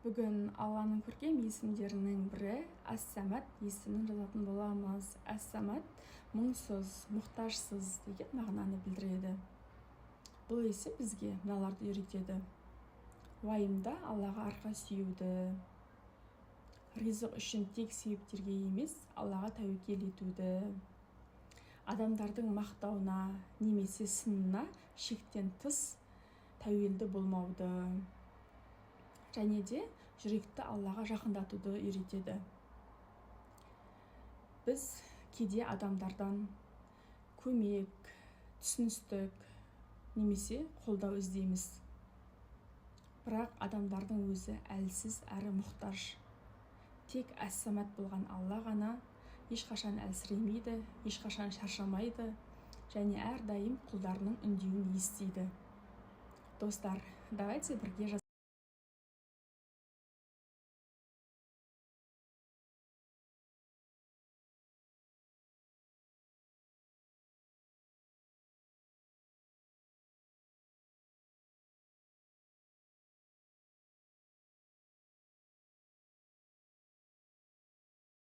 Бүгін Алланың көркем есімдерінің бірі Әс-Самад есімін жазатын боламыз. Әс-Самад мұңсыз, мұқтажсыз деген мағынаны білдіреді. Бұл есім бізге мыналарды үйретеді: уайымда Аллаға арқа сүйеуді, ризық үшін тек себептерге емес, Аллаға тәуекел етуді, адамдардың мақтауына немесе сынына шектен тыс тәуелді болмауды, және де жүректі Аллаға жақындатуды үйретеді. Біз кейде адамдардан көмек, түсіністік немесе қолдау іздейміз. Бірақ адамдардың өзі әлсіз әрі мұқтаж. Тек Әс-Самад болған Алла ғана ешқашан әлсіремейді, ешқашан шаршамайды және әрдайым құлдарының үндеуін естиді. Достар, давайте бірге